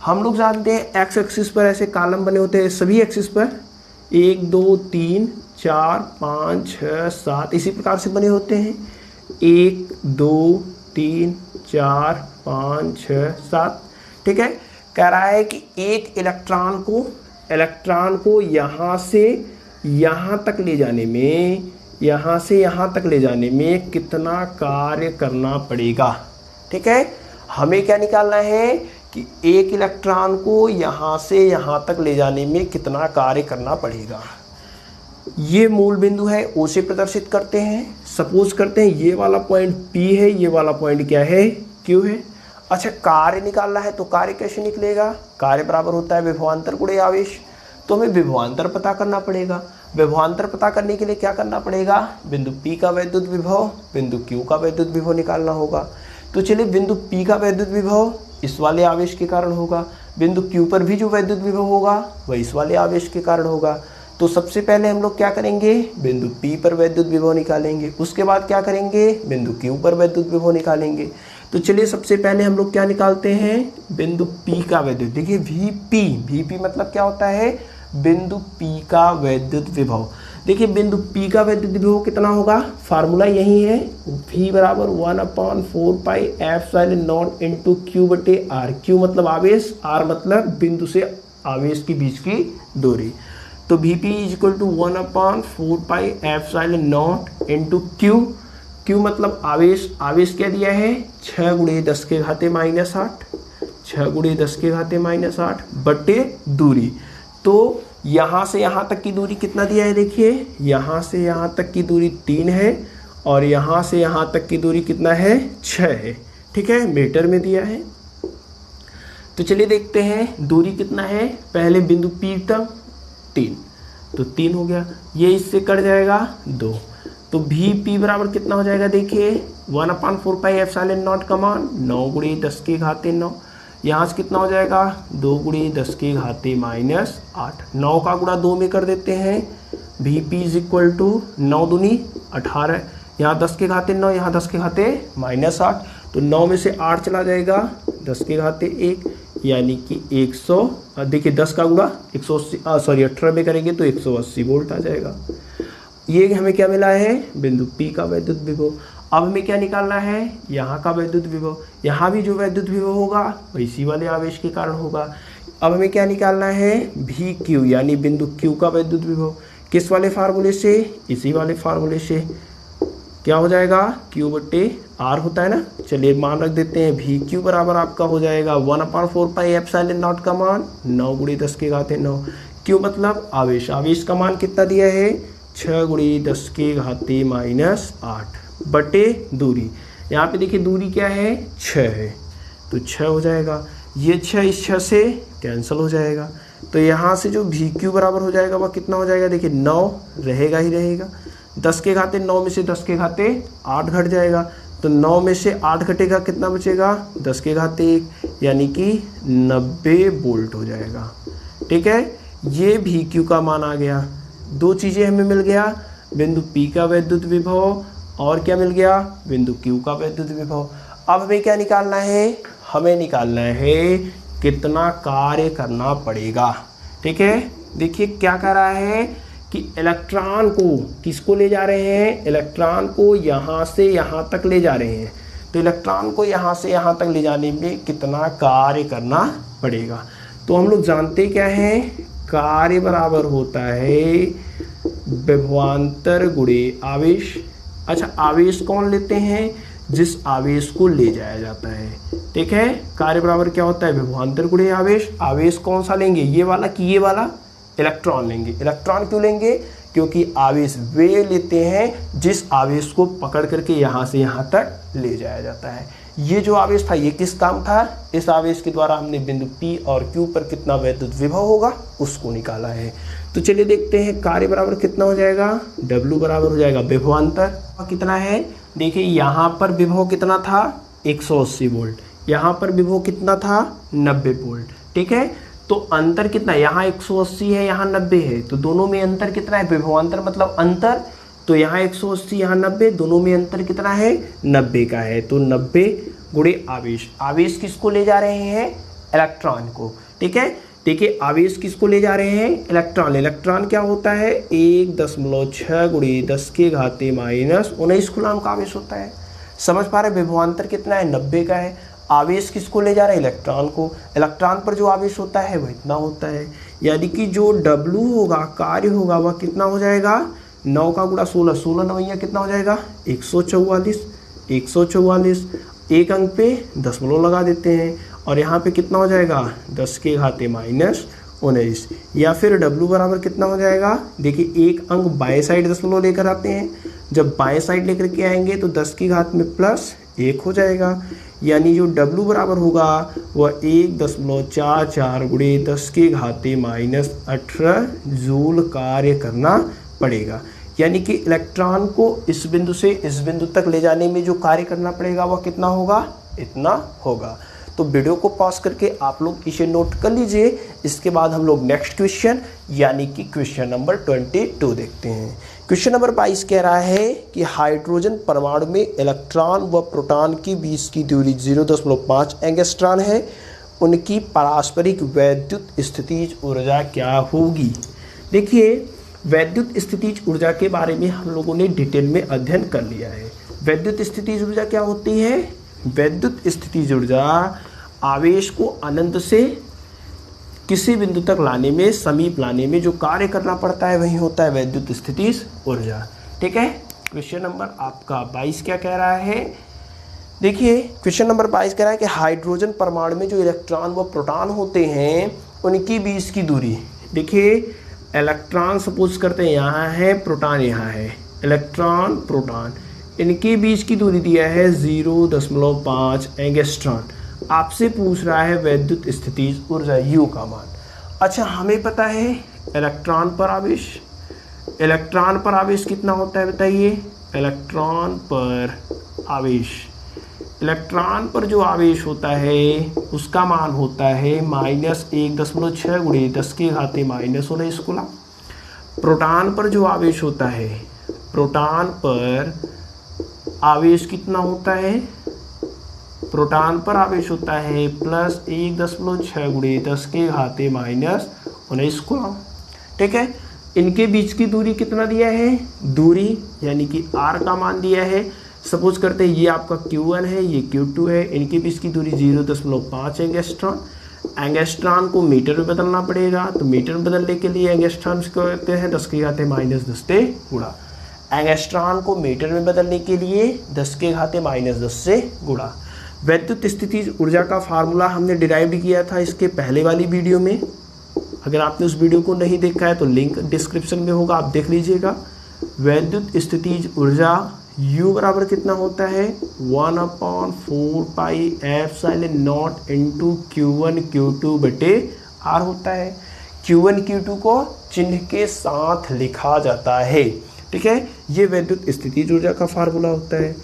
हम लोग जानते हैं x एक्सिस पर ऐसे कॉलम बने होते हैं, सभी एक्सिस पर 1 2 3 4 5 6 7 इसी प्रकार से बने होते हैं। 1 2 3 4 5 6 7, ठीक है। कह रहा है कि एक इलेक्ट्रॉन को यहाँ से यहाँ तक ले जाने में, यहाँ से यहाँ तक ले जाने में कितना कार्य करना पड़ेगा, ठीक है। हमें क्या निकालना है कि एक इलेक्ट्रॉन को यहाँ से यहाँ तक ले जाने में कितना कार्य करना पड़ेगा। ये मूल बिंदु है, O से प्रदर्शित करते हैं। सपोज करते हैं ये वाला पॉइंट P है, ये वाला पॉइंट क्या है, Q है। अच्छा कार्य निकालना है तो कार्य कैसे निकलेगा, कार्य बराबर होता है विभवांतर गुणे आवेश। तो हमें विभवांतर पता करना पड़ेगा। विभवांतर पता करने के लिए क्या करना पड़ेगा, बिंदु P का वैद्युत विभव, बिंदु Q का वैद्युत विभव निकालना होगा। तो चलिए बिंदु P का वैद्युत विभव इस वाले आवेश के कारण होगा, बिंदु Q पर भी जो वैद्युत विभव होगा वह इस वाले आवेश के कारण होगा। तो सबसे पहले हम लोग क्या करेंगे, बिंदु P पर वैद्युत विभव निकालेंगे, उसके बाद क्या करेंगे, बिंदु Q पर वैद्युत विभव निकालेंगे। तो चलिए सबसे पहले हम लोग क्या निकालते हैं, बिंदु P का वैद्युत, देखिए Vp मतलब क्या होता है, बिंदु P का वैद्युत विभव। देखिए बिंदु P का वैद्युत विभव कितना होगा, फार्मूला यही है, V बराबर 1/4πε0 इंटू Q बटे R। Q मतलब आवेश, R मतलब बिंदु से आवेश के बीच की दूरी। तो Vp is equal to 1/4πε0 into Q मतलब आवेश, आवेश क्या दिया है 6 × 10 के घाते -8, 6 × 10 के घाते -8 बटे दूरी। तो यहाँ से यहाँ तक की दूरी कितना दिया है, देखिए यहाँ से यहाँ तक की दूरी 3 है और यहाँ से यहाँ तक की दूरी कितना है 6 है, ठीक है, मीटर में दिया है। तो चलिए देखते हैं दूरी कितना है, पहले बिंदु P तक 3, तो 3 हो गया, ये इससे कट जाएगा 2, तो Vp बराबर कितना हो जाएगा, देखिए 1/4πε0 का मान 9 × 10 के घाते 9, यहाँ से कितना हो जाएगा 2 × 10 के घाते -8, 9 का गुणा 2 में कर देते हैं, Vp इज इक्वल टू 9 दूनी 18, यहाँ 10 के घाते 9, यहाँ 10 के घाते -8, तो 9 में से 8 चला जाएगा 10 के घाते 1, यानी कि 100, देखिए 10 का गुणा 180, सॉरी 18 में करेंगे तो 180 वोल्ट आ जाएगा। ये हमें क्या मिला है, बिंदु P का वैद्युत विभव। अब हमें क्या निकालना है, यहाँ का वैद्युत विभव, यहाँ भी जो वैद्युत विभव होगा वह इसी वाले आवेश के कारण होगा। अब हमें क्या निकालना है, Vq यानी बिंदु Q का वैद्युत विभव, किस वाले फार्मूले से, इसी वाले फार्मूले से, क्या हो जाएगा Q बटे R होता है ना। चलिए मान रख देते हैं, Vq बराबर आपका हो जाएगा 1/4πε0 का मान 9 × 10 के घाते 9, Q मतलब आवेश, आवेश का मान कितना दिया है 6 × 10 के घाते -8 बटे दूरी, यहाँ पे देखिए दूरी क्या है 6 है, तो 6 हो जाएगा, ये 6 इस 6 से कैंसिल हो जाएगा, तो यहाँ से जो Vq बराबर हो जाएगा वह कितना हो जाएगा, देखिए 9 रहेगा ही रहेगा, 10 के घाते 9 में से 10 के घाते 8 घट जाएगा, तो 9 में से 8 घटेगा कितना बचेगा 10 के घाते 1, यानी कि 90 वोल्ट हो जाएगा, ठीक है। ये Vq का मान आ गया, दो चीज़ें हमें मिल गया, बिंदु P का वैद्युत विभव और क्या मिल गया, बिंदु Q का वैद्युत विभव। अब हमें क्या निकालना है, हमें निकालना है कितना कार्य करना पड़ेगा, ठीक है। देखिए क्या कर रहा है कि इलेक्ट्रॉन को किसको ले जा रहे हैं, इलेक्ट्रॉन को यहाँ से यहाँ तक ले जा रहे हैं, तो इलेक्ट्रॉन को यहाँ से यहाँ तक ले जाने में कितना कार्य करना पड़ेगा। तो हम लोग जानते क्या हैं, कार्य बराबर होता है विभवांतर गुणे आवेश। अच्छा आवेश कौन लेते हैं, जिस आवेश को ले जाया जाता है, ठीक है। कार्य बराबर क्या होता है, विभवांतर गुणे आवेश। आवेश कौन सा लेंगे, ये वाला कि ये वाला, इलेक्ट्रॉन लेंगे। इलेक्ट्रॉन क्यों लेंगे, क्योंकि आवेश वे लेते हैं जिस आवेश को पकड़ करके यहाँ से यहाँ तक ले जाया जाता है। ये जो आवेश था ये किस काम था, इस आवेश के द्वारा हमने बिंदु P और Q पर कितना वैद्युत विभव होगा उसको निकाला है। तो चलिए देखते हैं कार्य बराबर कितना हो जाएगा, W बराबर हो जाएगा विभवांतर कितना है, देखिए यहाँ पर विभव कितना था 180 वोल्ट, यहाँ पर विभव कितना था 90 वोल्ट, ठीक है। तो अंतर कितना, यहाँ 180 है यहाँ 90 है, तो दोनों में अंतर कितना है, विभवांतर मतलब अंतर, तो यहाँ 180 यहाँ 90, दोनों में अंतर कितना है 90 का है, तो 90 गुणे आवेश। आवेश किसको ले जा रहे हैं, इलेक्ट्रॉन को, ठीक है। देखिए आवेश किसको ले जा रहे हैं, इलेक्ट्रॉन। इलेक्ट्रॉन क्या होता है 1.6 × 10 के घाते -19 कूलम का आवेश होता है। समझ पा रहे, विभवांतर कितना है 90 का है। आवेश किसको ले जा रहा है, इलेक्ट्रॉन को। इलेक्ट्रॉन पर जो आवेश होता है वह इतना होता है, यानी कि जो W होगा, कार्य होगा, वह कितना हो जाएगा 9 का गुणा 16, 16 9 कितना हो जाएगा 144, 144, एक अंक पे दशमलव लगा देते हैं और यहाँ पे कितना हो जाएगा 10 के घाते -19, या फिर W बराबर कितना हो जाएगा, देखिए एक अंक बाएं साइड दशमलव लेकर आते हैं, जब बाएं साइड लेकर के आएंगे तो 10 की घात में +1 हो जाएगा, यानी जो W बराबर होगा वह 1.44 गुणे 10 के घाते -18 जूल कार्य करना पड़ेगा। यानी कि इलेक्ट्रॉन को इस बिंदु से इस बिंदु तक ले जाने में जो कार्य करना पड़ेगा वह कितना होगा, इतना होगा। तो वीडियो को पॉज करके आप लोग इसे नोट कर लीजिए। इसके बाद हम लोग नेक्स्ट क्वेश्चन यानी कि क्वेश्चन नंबर 22 देखते हैं। क्वेश्चन नंबर 22 कह रहा है कि हाइड्रोजन परमाणु में इलेक्ट्रॉन व प्रोटॉन के बीच की दूरी 0.5 एंगस्ट्रॉन है। उनकी पारस्परिक वैद्युत स्थितिज ऊर्जा क्या होगी। देखिए, वैद्युत स्थितिज ऊर्जा के बारे में हम लोगों ने डिटेल में अध्ययन कर लिया है। वैद्युत स्थितिज ऊर्जा क्या होती है। वैद्युत स्थितिज ऊर्जा आवेश को अनंत से किसी बिंदु तक लाने में, समीप लाने में जो कार्य करना पड़ता है वही होता है वैद्युत स्थितिज ऊर्जा। ठीक है। क्वेश्चन नंबर आपका 22 क्या कह रहा है। देखिए, क्वेश्चन नंबर 22 कह रहा है कि हाइड्रोजन परमाणु में जो इलेक्ट्रॉन व प्रोटॉन होते हैं उनकी बीच की दूरी। देखिए, इलेक्ट्रॉन सपोज करते हैं यहाँ है, प्रोटॉन यहाँ है, इलेक्ट्रॉन प्रोटॉन इनके बीच की दूरी दिया है 0.5 एंगस्ट्रॉन। आपसे पूछ रहा है वैद्युत स्थितिज ऊर्जा U का मान। अच्छा, हमें पता है इलेक्ट्रॉन पर आवेश, इलेक्ट्रॉन पर आवेश कितना होता है बताइए। इलेक्ट्रॉन पर आवेश, इलेक्ट्रॉन पर जो आवेश होता है उसका मान होता है -1.6 गुणे 10 के घाते -19 कूलम। प्रोटॉन पर जो आवेश होता है, प्रोटॉन पर आवेश कितना होता है, प्रोटॉन पर आवेश होता है +1.6 गुणे 10 के घाते -19 कूलम। ठीक है। इनके बीच की दूरी कितना दिया है, दूरी यानी कि R का मान दिया है। सपोज करते हैं ये आपका Q1 है, ये Q2 है, इनके बीच की दूरी 0.5 एंगस्ट्रॉन। एंगस्ट्रॉन को मीटर में बदलना पड़ेगा, तो मीटर में बदलने के लिए एंगस्ट्रॉन को कहते हैं 10 के घाते -10 से गुणा। एंगस्ट्रॉन को मीटर में बदलने के लिए 10 के घाते -10 से गुणा। वैद्युत स्थितिज ऊर्जा का फार्मूला हमने डिराइव किया था इसके पहले वाली वीडियो में। अगर आपने उस वीडियो को नहीं देखा है तो लिंक डिस्क्रिप्शन में होगा, आप देख लीजिएगा। वैद्युत स्थितिज ऊर्जा U बराबर कितना होता है, 1/4 pi epsilon not into Q1 Q2 बटे R होता है। Q1 Q2 को चिन्ह के साथ लिखा जाता है। ठीक है। ये वैद्युत स्थितिज ऊर्जा का फार्मूला होता है।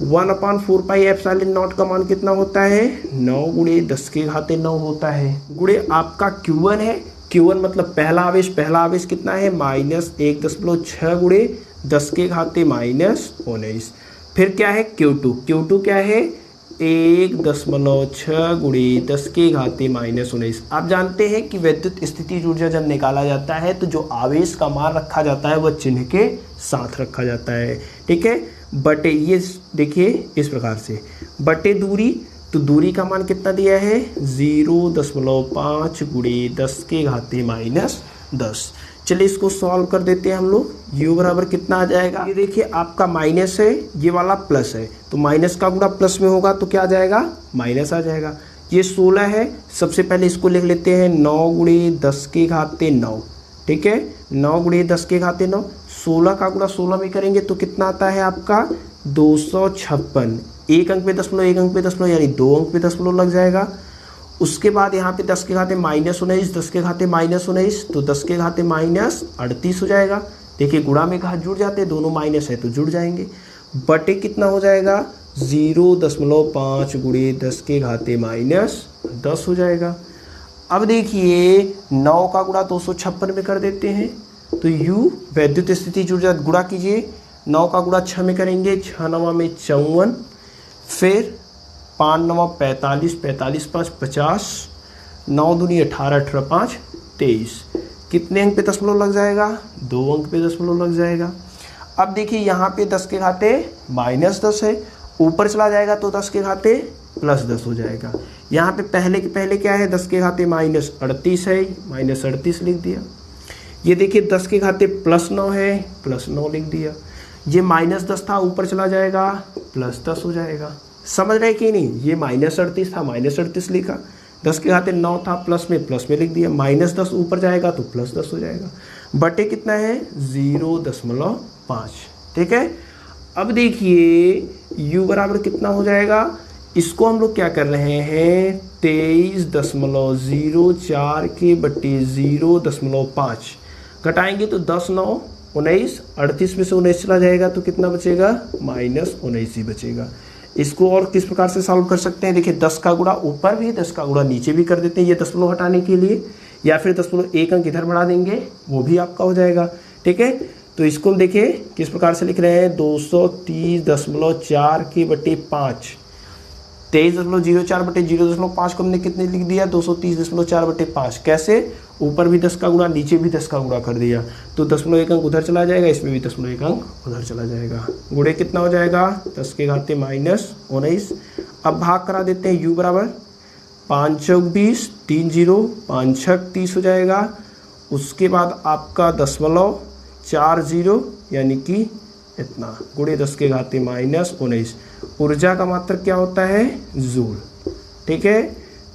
1/4 पाई एप्सिलॉन नॉट का मान कितना होता है, 9 गुणे 10 के घाते 9 होता है। गुणे आपका Q1 है, Q1 मतलब पहला आवेश कितना है -1.6 गुणे 10 के घाते -19। फिर क्या है Q2 क्या है 1.6 गुणे 10 के घाते -19। आप जानते हैं कि वैद्युत स्थितिज ऊर्जा जब निकाला जाता है तो जो आवेश का मान रखा जाता है वह चिन्ह के साथ रखा जाता है। ठीक है। बटे, ये देखिए इस प्रकार से बटे दूरी, तो दूरी का मान कितना दिया है 0.5 गुणे 10 के घाते -10। चलिए इसको सॉल्व कर देते हैं हम लोग। U बराबर कितना आ जाएगा, ये देखिए आपका माइनस है, ये वाला प्लस है, तो माइनस का गुणा प्लस में होगा तो क्या आ जाएगा, माइनस आ जाएगा। ये 16 है, सबसे पहले इसको लिख लेते हैं 9 गुणे 10 के घाते 9। ठीक है, 9 गुणे 10 के घाते 9, 16 का गुणा 16 में करेंगे तो कितना आता है आपका 256। एक अंक पे दशमलव यानी 2 अंक पे दशमलव लग जाएगा। उसके बाद यहाँ पे 10 के घाते -19, 10 के घाते -19, तो 10 के घाते -38 हो जाएगा। देखिए गुणा में घात जुड़ जाते हैं, दोनों माइनस है तो जुड़ जाएंगे। बटे कितना हो जाएगा 0.5 गुणे 10 के घाते -10 हो जाएगा। अब देखिए 9 का गुणा 256 में कर देते हैं, तो U वैद्युत स्थितिज ऊर्जा गुणा कीजिए, 9 का गुणा 6 में करेंगे, 6 9 में 54, फिर 5 9 45, 45 5 50, 9 दूनी 18, 18 5 23। कितने अंक पे दशमलव लग जाएगा, 2 अंक पे दशमलव लग जाएगा। अब देखिए यहाँ पे 10 के घाते -10 है, ऊपर चला जाएगा तो 10 के घाते +10 हो जाएगा। यहाँ पे पहले के पहले क्या है, 10 के घाते -38 है, -38 लिख दिया। ये देखिए 10 के घाते +9 है, +9 लिख दिया। ये -10 था, ऊपर चला जाएगा +10 हो जाएगा। समझ रहे कि नहीं, ये -38 था, -38 लिखा, 10 के घाते 9 था, प्लस में लिख दिया, -10 ऊपर जाएगा तो +10 हो जाएगा। बटे कितना है 0.5। ठीक है। अब देखिए U बराबर कितना हो जाएगा, इसको हम लोग क्या कर रहे हैं 23.04 के बटे 0.5 घटाएंगे तो 10 9 19 38 में से 19 चला जाएगा तो कितना बचेगा -19 ही बचेगा। इसको और किस प्रकार से सॉल्व कर सकते हैं, देखिए 10 का गुणा ऊपर भी 10 का गुणा नीचे भी कर देते हैं ये दशमलव हटाने के लिए, या फिर दशमलव एक अंक इधर बढ़ा देंगे वो भी आपका हो जाएगा। ठीक है, तो इसको हम देखिए किस प्रकार से लिख रहे हैं 230.4 के बटे 5, 23.04 बटे 0.5 को हमने कितने लिख दिया 230.4 बटे 5। कैसे, ऊपर भी 10 का गुणा नीचे भी 10 का गुणा कर दिया तो दशमलव एक अंक उधर चला जाएगा, इसमें भी दशमलव एक अंक उधर चला जाएगा। गुणे कितना हो जाएगा 10 के घाते -19। अब भाग करा देते हैं u बराबर 5 चौक 20 3 0 5 छक 30 हो जाएगा। उसके बाद आपका 0.40 यानी कि इतना गुणे 10 के घाते -19। ऊर्जा का मात्रक क्या होता है जूल। ठीक है,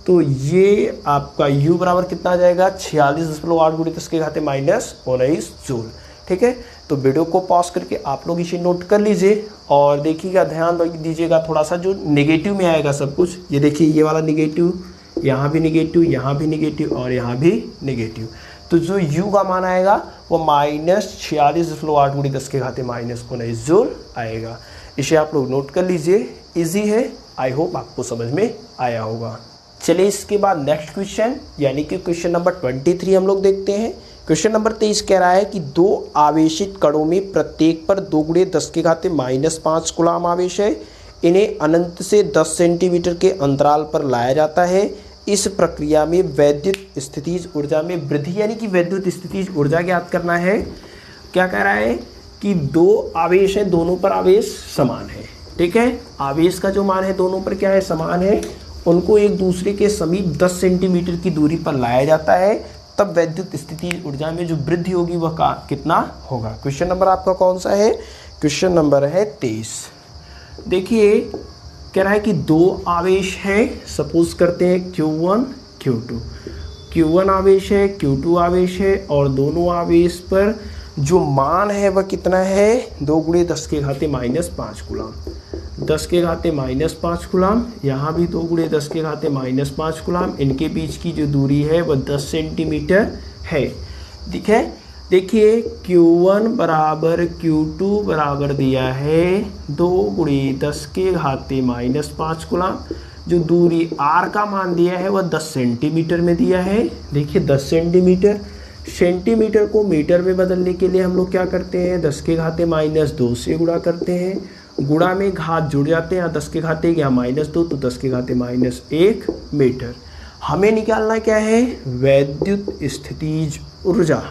तो ये आपका U बराबर कितना आ जाएगा 46.8 गुणे 10 के घाते -19 जूल। ठीक है, तो वीडियो को पॉज करके आप लोग इसे नोट कर लीजिए और देखिएगा, ध्यान दीजिएगा थोड़ा सा जो नेगेटिव में आएगा सब कुछ। ये देखिए ये वाला नेगेटिव, यहाँ भी नेगेटिव, यहाँ भी नेगेटिव और यहाँ भी नेगेटिव, तो जो U का मान आएगा वो -46.8 गुणे 10 के घाते -19 जूल आएगा। इसे आप लोग नोट कर लीजिए, इजी है, आई होप आपको समझ में आया होगा। चलिए इसके बाद नेक्स्ट क्वेश्चन यानी कि क्वेश्चन नंबर 23 हम लोग देखते हैं। क्वेश्चन नंबर 23 कह रहा है कि दो आवेशित कणों में प्रत्येक पर 2 गुणे 10 के घाते -5 कूलाम आवेश है। इन्हें अनंत से 10 सेंटीमीटर के अंतराल पर लाया जाता है। इस प्रक्रिया में वैद्युत स्थितिज ऊर्जा में वृद्धि, यानी कि वैद्युत स्थितिज ऊर्जा ज्ञात करना है। क्या कह रहा है कि दो आवेश हैं, दोनों पर आवेश समान है। ठीक है, आवेश का जो मान है दोनों पर क्या है समान है, उनको एक दूसरे के समीप 10 सेंटीमीटर की दूरी पर लाया जाता है, तब वैद्युत स्थितिज ऊर्जा में जो वृद्धि होगी वह कितना होगा। क्वेश्चन नंबर आपका कौन सा है, क्वेश्चन नंबर है 23। देखिए कह रहा है कि दो आवेश है, सपोज करते हैं Q1 Q2, Q1 आवेश है Q2 आवेश है और दोनों आवेश पर जो मान है वह कितना है 2 गुणे 10 के घाते -5 कूलाम। 10 के घाते -5 कूलाम, यहाँ भी 2 गुणे 10 के घाते -5 कूलाम। इनके बीच की जो दूरी है वह 10 सेंटीमीटर है। ठीक है, देखिए Q1 बराबर Q2 बराबर दिया है 2 गुणे 10 के घाते -5 कूलाम। जो दूरी R का मान दिया है वह 10 सेंटीमीटर में दिया है। देखिए 10 सेंटीमीटर, सेंटीमीटर को मीटर में बदलने के लिए हम लोग क्या करते हैं 10 के घाते -2 से गुणा करते हैं। गुणा में घात जुड़ जाते हैं, 10 के घाते या -2 तो 10 के घाते -1 मीटर। हमें निकालना क्या है वैद्युत स्थितिज ऊर्जा।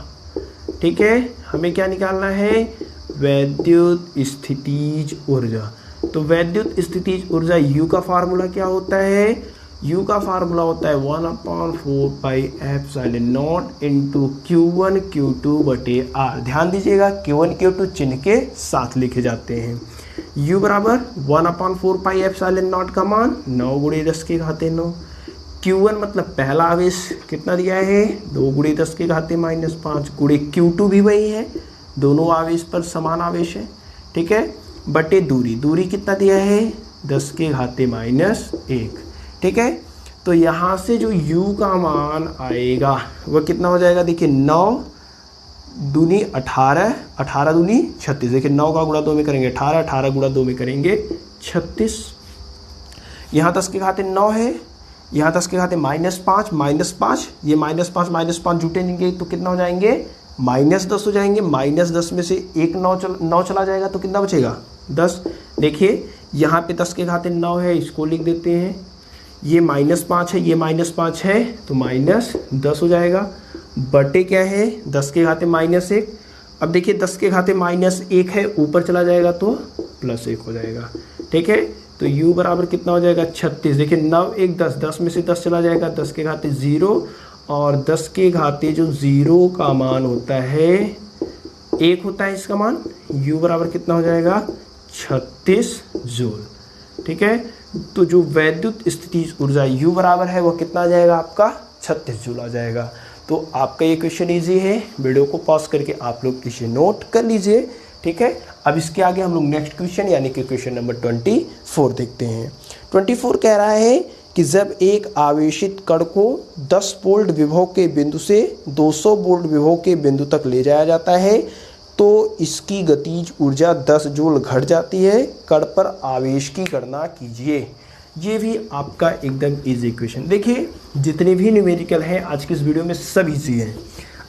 ठीक है, हमें क्या निकालना है वैद्युत स्थितिज ऊर्जा। तो वैद्युत स्थितिज ऊर्जा U का फार्मूला क्या होता है, U का फार्मूला होता है 1/4 pi epsilon not into Q1 Q2 बटे R। ध्यान दीजिएगा Q1 Q2 चिन्ह के साथ लिखे जाते हैं। U बराबर 1/4 पाई एप्सिलॉन नॉट का मान 9 गुणे 10 के घाते 9। Q1 मतलब पहला आवेश कितना दिया है 2 गुणे 10 के घाते -5 गुणे Q2 भी वही है, दोनों आवेश पर समान आवेश है। ठीक है, बटे दूरी, दूरी कितना दिया है 10 के घाते -1। ठीक है, तो यहाँ से जो U का मान आएगा वह कितना हो जाएगा, देखिए 9 दूनी 18, 18 दूनी 36। देखिए 9 का गुणा 2 में करेंगे 18, 18 गुणा 2 में करेंगे 36। यहाँ 10 के घाते 9 है, यहाँ 10 के घाते -5, ये -5 जुटेंगे तो कितना हो जाएंगे -10 हो जाएंगे। -10 में से एक 9 चला जाएगा तो कितना बचेगा 10। देखिए यहाँ पे 10 के घाते 9 है, इसको लिख देते हैं। ये -5 है, ये -5 है तो -10 हो जाएगा। बटे क्या है 10 के घाते -1। अब देखिए 10 के घाते -1 है, ऊपर चला जाएगा तो +1 हो जाएगा। ठीक है, तो U बराबर कितना हो जाएगा 36। देखिए 9 1 10, 10 में से 10 चला जाएगा, 10 के घाते 0 और 10 के घाते जो 0 का मान होता है 1 होता है इसका मान। U बराबर कितना हो जाएगा 36 जूल। ठीक है, तो जो वैद्युत स्थितिज ऊर्जा U बराबर है वो कितना आ जाएगा आपका 36 जूल आ जाएगा। तो आपका ये क्वेश्चन इजी है, वीडियो को पॉज करके आप लोग इसे नोट कर लीजिए। ठीक है। अब इसके आगे हम लोग नेक्स्ट क्वेश्चन यानी कि क्वेश्चन नंबर 24 देखते हैं। 24 कह रहा है कि जब एक आवेशित कण को 10 वोल्ट विभव के बिंदु से 200 वोल्ट विभव के बिंदु तक ले जाया जाता है तो इसकी गतिज ऊर्जा 10 जूल घट जाती है। कण पर आवेश की गणना कीजिए। ये भी आपका एकदम इजी क्वेश्चन। देखिए जितने भी न्यूमेरिकल हैं आज की इस वीडियो में सब इजी हैं।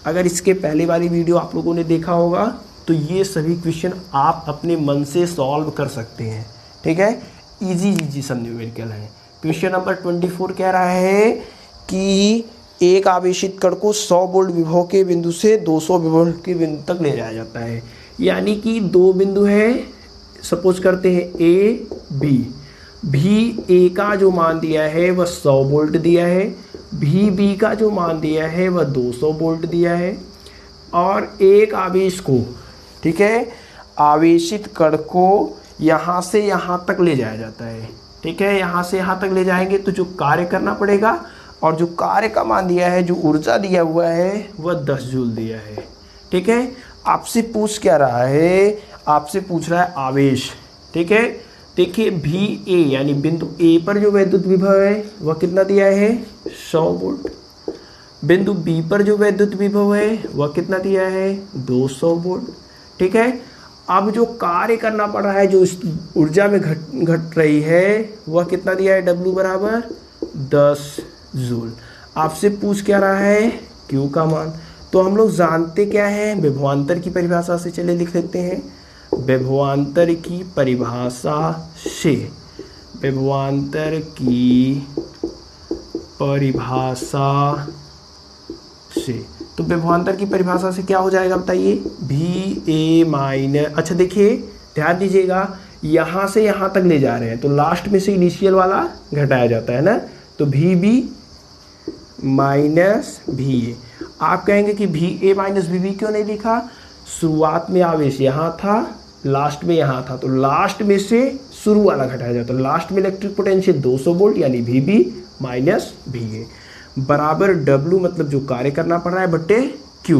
अगर इसके पहले वाली वीडियो आप लोगों ने देखा होगा तो ये सभी क्वेश्चन आप अपने मन से सॉल्व कर सकते हैं, ठीक है। इजी सब न्यूमेरिकल हैं। क्वेश्चन नंबर 24 कह रहा है कि एक आवेशित कण को 100 वोल्ट विभव के बिंदु से 200 वोल्ट के बिंदु तक ले जाया जाता है। यानी कि दो बिंदु है, सपोज करते हैं ए बी। भी ए का जो मान दिया है वह 100 वोल्ट दिया है, भी बी का जो मान दिया है वह 200 वोल्ट दिया है। और एक आवेश को, ठीक है, आवेशित कण को यहाँ से यहाँ तक ले जाया जाता है, ठीक है। यहाँ से यहाँ तक ले जाएंगे तो जो कार्य करना पड़ेगा और जो कार्य का मान दिया है, जो ऊर्जा दिया हुआ है वह 10 जूल दिया है, ठीक है। आपसे पूछ क्या रहा है, आपसे पूछ रहा है आवेश, ठीक है। देखिए भी ए यानी बिंदु ए पर जो वैद्युत विभव है वह कितना दिया है 100 वोल्ट। बिंदु बी पर जो वैद्युत विभव है वह कितना दिया है 200 वोल्ट, ठीक है। अब जो कार्य करना पड़ रहा है, जो इस ऊर्जा में घट रही है वह कितना दिया है W बराबर 10 जूल। आपसे पूछ क्या रहा है Q का मान। तो हम लोग जानते क्या है, विभवांतर की परिभाषा से चले लिख लेते हैं। विभवांतर की परिभाषा से, विभवांतर की परिभाषा से, तो विभवांतर की परिभाषा से क्या हो जाएगा बताइए, भी ए माइनस, अच्छा देखिए ध्यान दीजिएगा, यहाँ से यहाँ तक ले जा रहे हैं तो लास्ट में से इनिशियल वाला घटाया जाता है ना, तो भी बी माइनस भी ए। आप कहेंगे कि भी ए माइनस भी बी क्यों नहीं लिखा, शुरुआत में आवेश यहाँ था, लास्ट में यहाँ था, तो लास्ट में से शुरू वाला घटाया जाता है। लास्ट में इलेक्ट्रिक पोटेंशियल 200 वोल्ट यानी भी बी माइनस भी ए बराबर W मतलब जो कार्य करना पड़ रहा है बट्टे Q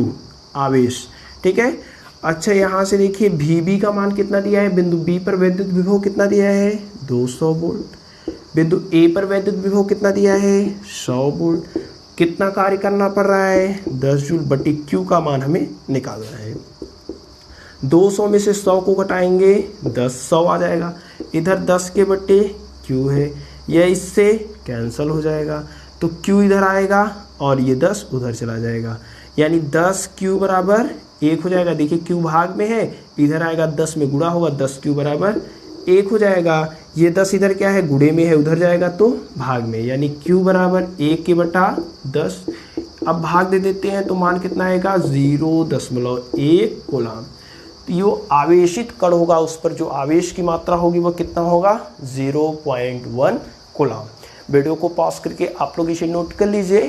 आवेश, ठीक है। अच्छा यहाँ से देखिए भी बी का मान कितना दिया है, बिंदु बी पर वैद्युत विभव कितना दिया है 200 वोल्ट, बिंदु ए पर वैद्युत विभव कितना दिया है 100 वोल्ट। कितना कार्य करना पड़ रहा है 10 जूल बट्टे Q का मान हमें निकालना है। 200 में से 100 को घटाएंगे 10 100 आ जाएगा, इधर 10 के बट्टे Q है, यह इससे कैंसिल हो जाएगा तो Q इधर आएगा और ये 10 उधर चला जाएगा, यानी 10 Q बराबर 1 हो जाएगा। देखिए Q भाग में है, इधर आएगा 10 में गुणा होगा, 10 Q बराबर 1 हो जाएगा। ये 10 इधर क्या है गुणे में है, उधर जाएगा तो भाग में, यानी Q बराबर 1 के बटा 10। अब भाग दे देते हैं तो मान कितना आएगा 0.1 कूलम। तो ये आवेशित कण होगा, उस पर जो आवेश की मात्रा होगी वह कितना होगा 0.1 कूलम। वीडियो को पॉज करके आप लोग इसे नोट कर लीजिए।